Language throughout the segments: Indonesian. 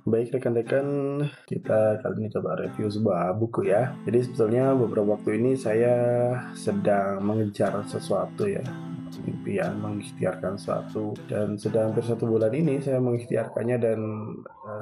Baik rekan-rekan, kita kali ini coba review sebuah buku ya. Jadi sebetulnya beberapa waktu ini saya sedang mengejar sesuatu ya, impian mengikhtiarkan sesuatu, dan sudah hampir 1 bulan ini saya mengikhtiarkannya dan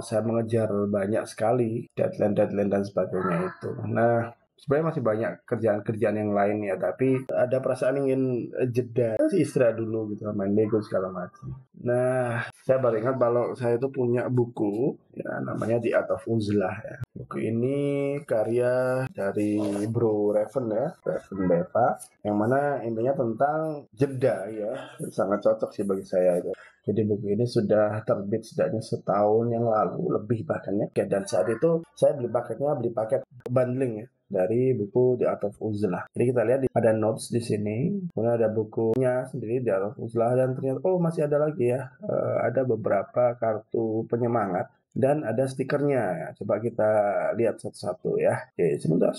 saya mengejar banyak sekali deadline-deadline dan sebagainya itu. Nah, sebenarnya masih banyak kerjaan-kerjaan yang lain ya, tapi ada perasaan ingin jeda, istirahat dulu gitu, main Lego segala macam. Nah, saya baru ingat kalau saya itu punya buku ya namanya The Art of Uzlah ya. Buku ini karya dari Bro Raven ya, Raven Deva, yang mana intinya tentang jeda ya. Sangat cocok sih bagi saya itu. Jadi buku ini sudah terbit setidaknya setahun yang lalu, lebih bahkan ya. Dan saat itu saya beli paket bundling ya dari buku The Art of Uzlah. Jadi kita lihat ada notes di sini, kemudian ada bukunya sendiri The Art of Uzlah, dan ternyata masih ada lagi ya, ada beberapa kartu penyemangat dan ada stikernya. Coba kita lihat satu-satu ya. Oke, sebentar.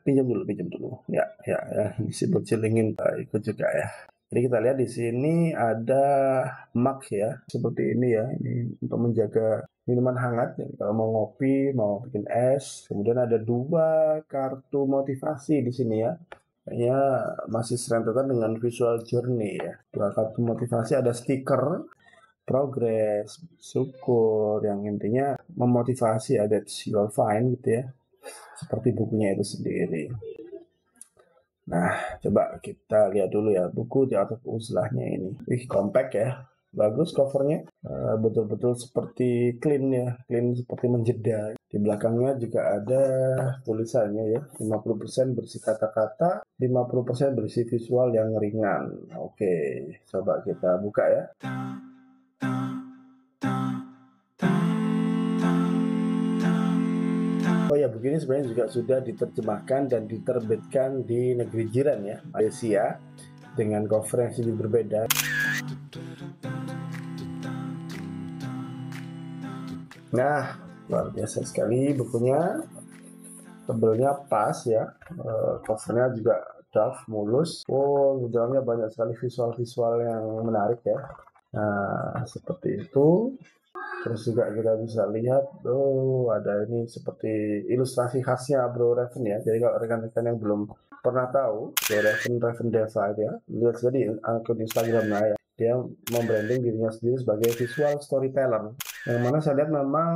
Pinjam dulu. Ya, disebut cilingin ikut juga ya. Jadi kita lihat di sini ada mug ya, seperti ini ya. Ini untuk menjaga minuman hangat. Jadi kalau mau ngopi, mau bikin es. Kemudian ada 2 kartu motivasi di sini ya. Kayaknya masih serentetan dengan visual journey ya. 2 kartu motivasi, ada stiker progress, syukur, yang intinya memotivasi, ada you're fine gitu ya. Seperti bukunya itu sendiri. Nah, coba kita lihat dulu ya buku The Art of Uzlahnya ini. Compact ya. Bagus covernya, betul-betul seperti clean ya, clean seperti menjeda. Di belakangnya juga ada tulisannya ya, 50% berisi kata-kata, 50% berisi visual yang ringan. Oke, coba kita buka ya. Oh ya, buku ini sebenarnya juga sudah diterjemahkan dan diterbitkan di negeri jiran ya, Malaysia, dengan cover yang sedikit berbeda. Nah, luar biasa sekali bukunya, tebelnya pas ya, covernya juga tough, mulus. Di dalamnya banyak sekali visual-visual yang menarik ya. Nah, seperti itu. Terus juga kita bisa lihat, ada ini seperti ilustrasi khasnya Bro Raven ya. Jadi kalau rekan-rekan yang belum pernah tahu, Bro Raven Deva ya, lihat saja di akun Instagramnya ya. Dia membranding dirinya sendiri sebagai visual storyteller. Yang mana saya lihat memang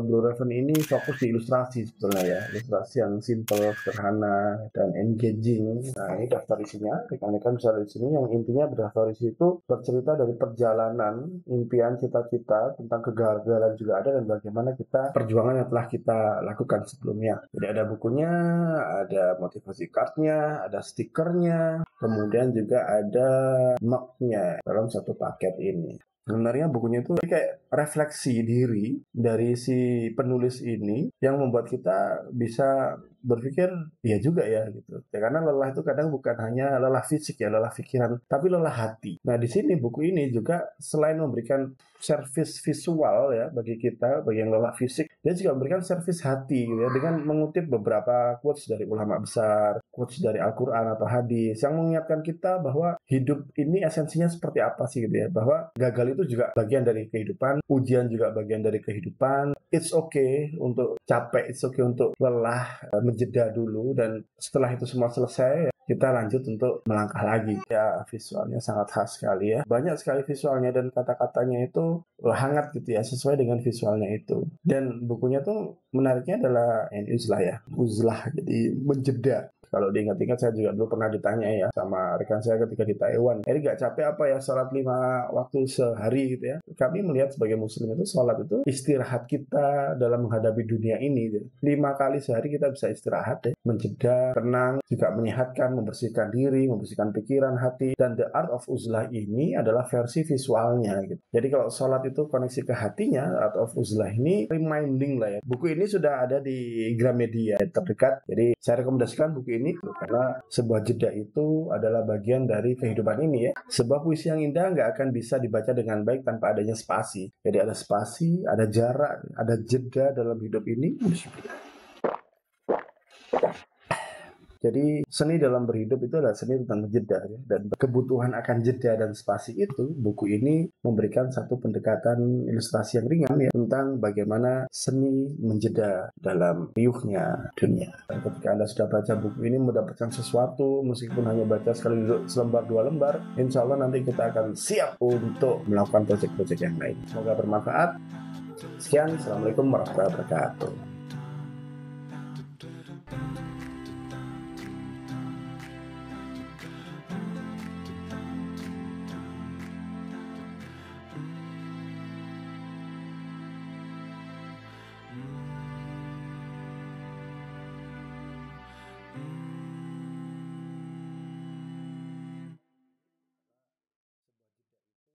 Blue Raven ini fokus di ilustrasi sebetulnya ya. Ilustrasi yang simple, sederhana, dan engaging. Nah, ini daftar isinya. Rekan-rekan bisa lihat di sini. Yang intinya daftar isi itu bercerita dari perjalanan, impian, cita-cita, tentang kegagalan juga ada, dan bagaimana kita perjuangan yang telah kita lakukan sebelumnya. Jadi ada bukunya, ada motivasi cardnya, ada stikernya, kemudian juga ada mugnya dalam satu paket ini. Sebenarnya bukunya itu kayak refleksi diri dari si penulis ini yang membuat kita bisa berpikir, iya juga ya gitu. Ya, karena lelah itu kadang bukan hanya lelah fisik ya, lelah pikiran, tapi lelah hati. Nah, di sini buku ini juga selain memberikan servis visual ya bagi kita, bagi yang lelah fisik, dia juga memberikan servis hati gitu ya, dengan mengutip beberapa quotes dari ulama besar, quotes dari Al-Quran atau hadis yang mengingatkan kita bahwa hidup ini esensinya seperti apa sih gitu ya, bahwa gagal itu juga bagian dari kehidupan, ujian juga bagian dari kehidupan. It's okay untuk capek, it's okay untuk lelah, menjeda dulu, dan setelah itu semua selesai kita lanjut untuk melangkah lagi. Ya, visualnya sangat khas sekali ya. Banyak sekali visualnya dan kata-katanya itu hangat gitu ya, sesuai dengan visualnya itu. Dan bukunya tuh menariknya adalah uzlah ya. Uzlah, jadi menjeda. Kalau diingat-ingat, saya juga dulu pernah ditanya ya sama rekan saya ketika di Taiwan, "Eri gak capek apa ya sholat 5 waktu sehari gitu ya?" Kami melihat sebagai muslim itu sholat itu istirahat kita dalam menghadapi dunia ini gitu. 5 kali sehari kita bisa istirahat ya, menjeda, tenang, juga menyehatkan, membersihkan diri, membersihkan pikiran, hati. Dan The Art of Uzlah ini adalah versi visualnya gitu. Jadi kalau sholat itu koneksi ke hatinya, Art of Uzlah ini reminding lah ya. Buku ini sudah ada di Gramedia terdekat, jadi saya rekomendasikan buku ini karena sebuah jeda itu adalah bagian dari kehidupan ini ya. Sebuah puisi yang indah nggak akan bisa dibaca dengan baik tanpa adanya spasi. Jadi ada spasi, ada jarak, ada jeda dalam hidup ini. Jadi seni dalam berhidup itu adalah seni tentang jeda ya. Dan kebutuhan akan jeda dan spasi itu, buku ini memberikan satu pendekatan ilustrasi yang ringan ya tentang bagaimana seni menjeda dalam riuhnya dunia. Dan ketika Anda sudah baca buku ini mendapatkan sesuatu, meskipun hanya baca sekali selembar dua lembar, insya Allah nanti kita akan siap untuk melakukan proyek-proyek yang lain. Semoga bermanfaat. Sekian, Assalamualaikum warahmatullahi wabarakatuh.